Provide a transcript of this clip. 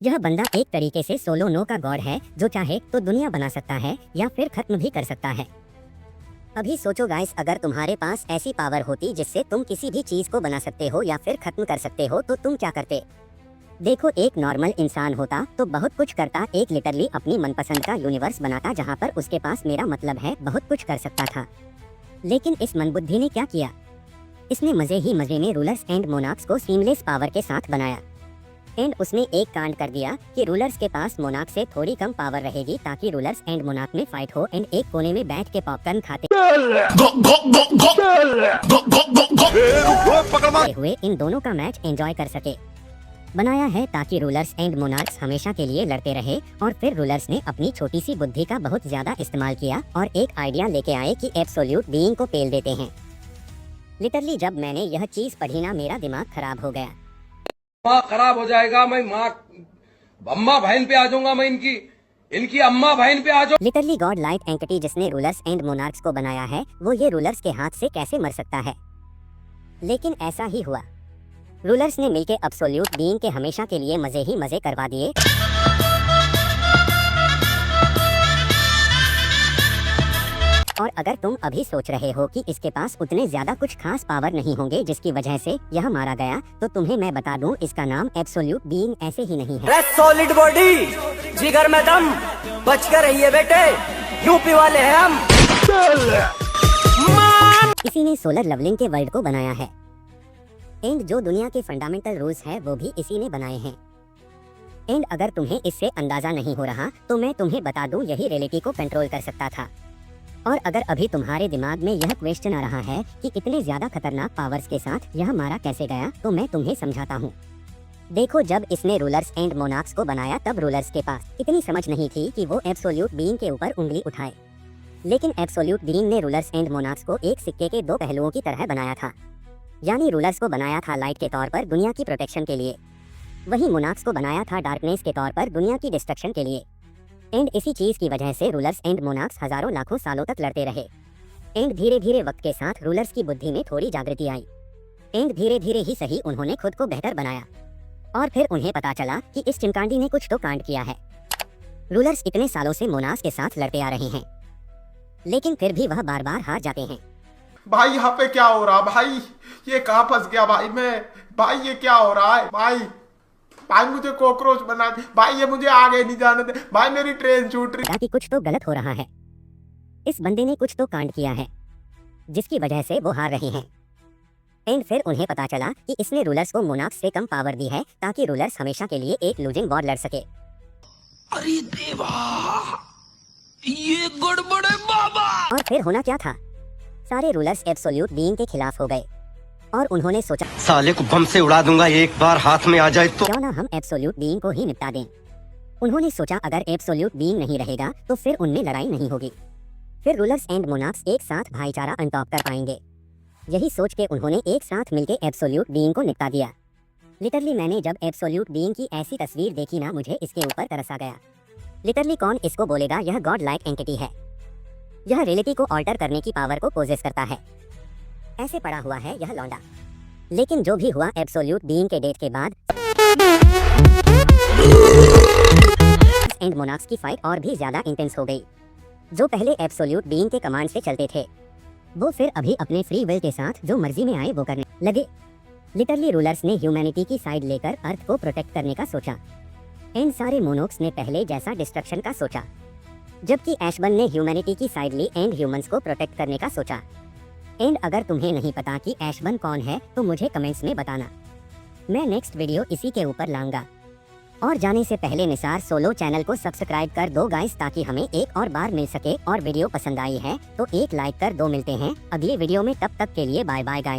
यह बंदा एक तरीके से सोलो नो का गॉड है, जो चाहे तो दुनिया बना सकता है या फिर खत्म भी कर सकता है। अभी सोचो गाइस, अगर तुम्हारे पास ऐसी पावर होती जिससे तुम किसी भी चीज को बना सकते हो या फिर खत्म कर सकते हो, तो तुम क्या करते? देखो, एक नॉर्मल इंसान होता तो बहुत कुछ करता, एक लिटरली अपनी मनपसंद का यूनिवर्स बनाता जहाँ पर उसके पास मेरा मतलब है बहुत कुछ कर सकता था। लेकिन इस मनबुद्धि ने क्या किया? इसने मजे ही मजे में रूलर्स एंड मोनार्क्स को सीमलेस पावर के साथ बनाया। एंड उसने एक कांड कर दिया कि रूलर्स के पास मोनार्क से थोड़ी कम पावर रहेगी, ताकि रूलर्स एंड मोनार्क में फाइट हो एंड एक कोने में बैठ के पॉपकॉर्न खाते हुए इन दोनों का मैच एंजॉय कर सके। बनाया है ताकि रूलर्स एंड मोनार्क्स हमेशा के लिए लड़ते रहे। और फिर रूलर्स ने अपनी छोटी सी बुद्धि का बहुत ज्यादा इस्तेमाल किया और एक आइडिया लेके आए कि एब्सोल्यूट बीइंग को पेल देते हैं। लिटरली जब मैंने यह चीज पढ़ी ना, मेरा दिमाग खराब हो गया। माँ खराब हो जाएगा, मैं माँ अम्मा बहन पे आ जाऊंगा, मैं इनकी अम्मा बहन पे आ जाऊँ। लिटरली गॉड लाइक एंटिटी जिसने रूलर्स एंड मोनार्क्स को बनाया है, वो ये रूलर्स के हाथ से कैसे मर सकता है? लेकिन ऐसा ही हुआ। रूलर्स ने मिलके एब्सोल्यूट बीइंग के हमेशा के लिए मजे ही मजे करवा दिए। और अगर तुम अभी सोच रहे हो कि इसके पास उतने ज्यादा कुछ खास पावर नहीं होंगे जिसकी वजह से यह मारा गया, तो तुम्हें मैं बता दूं, इसका नाम एब्सोल्यूट बीइंग ऐसे ही नहीं है। सॉलिड बॉडी, जिगर में दम, बच कर रहिए बेटे, यूपी वाले हैं हम। इसी ने सोलर लेवलिंग के वर्ल्ड को बनाया है। एंड जो दुनिया के फंडामेंटल रूल्स है वो भी इसी ने बनाए हैं। एंड अगर तुम्हें इससे अंदाजा नहीं हो रहा तो मैं तुम्हें बता दूं, यही रियलिटी को कंट्रोल कर सकता था। और अगर अभी तुम्हारे दिमाग में यह क्वेश्चन आ रहा है कि इतने ज्यादा खतरनाक पावर्स के साथ यह मारा कैसे गया, तो मैं तुम्हें समझाता हूँ। देखो, जब इसने रूलर्स एंड मोनार्क्स को बनाया तब रूलर्स के पास इतनी समझ नहीं थी कि वो एब्सोल्यूट बीइंग के ऊपर उंगली उठाए। लेकिन एब्सोल्यूट बीइंग ने रूलर्स एंड मोनार्क्स को एक सिक्के के दो पहलुओं की तरह बनाया था। यानी रूलर्स को बनाया था लाइट के तौर पर दुनिया की प्रोटेक्शन के लिए, वही मोनार्क्स को बनाया था डार्कनेस के तौर पर दुनिया की डिस्ट्रक्शन के लिए। एंड इसी चीज की वजह से रूलर्स एंड मोनार्क्स हजारों लाखों सालों तक लड़ते रहे। एंड धीरे धीरे वक्त के साथ रूलर्स की बुद्धि में थोड़ी जागृति आई। एंड धीरे धीरे ही सही उन्होंने खुद को बेहतर बनाया। और फिर उन्हें पता चला कि इस चिमकांडी ने कुछ तो कांड किया है। रूलर्स इतने सालों से मोनार्क्स के साथ लड़ते आ रहे हैं, लेकिन फिर भी वह बार बार हार जाते हैं। भाई यहाँ पे क्या हो रहा भाई? ये कहाँ फंस गया भाई मैं? भाई ये क्या हो रहा है भाई? भाई मुझे कॉकरोच बना दे भाई, ये मुझे आगे नहीं जाने दे भाई, मेरी ट्रेन छूट रही। कि कुछ तो गलत हो रहा है, इस बंदे ने कुछ तो कांड किया है जिसकी वजह से वो हार रहे हैं। एंड फिर उन्हें पता चला कि इसने रूलर्स को मोनार्क्स से कम पावर दी है ताकि रूलर्स हमेशा के लिए एक लूजिंग वॉर लड़ सके। अरे देवा, ये गड़बड़ है बाबा। और फिर होना क्या था? सारे रूलर्स एब्सोल्यूट बीइंग के खिलाफ हो गए और उन्होंने सोचा, साले को बम से उड़ा दूंगा एक बार हाथ में आ जाए तो। क्यों ना हम एब्सोल्यूट बीइंग को ही निपटा दें। उन्होंने सोचा अगर एब्सोल्यूट बीइंग नहीं रहेगा तो फिर उनमें लड़ाई नहीं होगी, फिर रूलर्स एंड मोनार्क्स एक साथ भाईचारा अनटॉप कर पाएंगे। यही सोच के उन्होंने एक साथ मिलकर एब्सोल्यूट बीइंग को निपटा दिया। लिटरली मैंने जब एब्सोल्यूट बीइंग की ऐसी तस्वीर देखी ना, मुझे इसके ऊपर तरस आ गया। लिटरली कौन इसको बोलेगा यह गॉड लाइक एंटिटी है। यह रियलिटी को ऑल्टर करने की पावर को पोजेस करता है। ऐसे पड़ा हुआ है यह लौंडा। लेकिन जो भी हुआ, एब्सोल्यूट बीइंग के डेथ के बाद एंड मोनार्क्स की फाइट और भी ज्यादा इंटेंस हो गई। जो पहले एब्सोल्यूट बीइंग के कमांड से चलते थे, वो फिर अभी अपने फ्री विल के साथ जो मर्जी में आए वो करने लगे। लिटरली रूलर्स ने ह्यूमैनिटी की साइड लेकर अर्थ को प्रोटेक्ट करने का सोचा। एंड सारे मोनोक्स ने पहले जैसा डिस्ट्रक्शन का सोचा, जबकि एशबन ने ह्यूमैनिटी की साइड ली एंड ह्यूमंस को प्रोटेक्ट करने का सोचा। एंड अगर तुम्हें नहीं पता कि एशबन कौन है तो मुझे कमेंट्स में बताना, मैं नेक्स्ट वीडियो इसी के ऊपर लाऊंगा। और जाने से पहले निसार सोलो चैनल को सब्सक्राइब कर दो गाइस, ताकि हमें एक और बार मिल सके। और वीडियो पसंद आई है तो एक लाइक कर दो। मिलते हैं अगले वीडियो में, तब तक के लिए बाय बाय गाइस।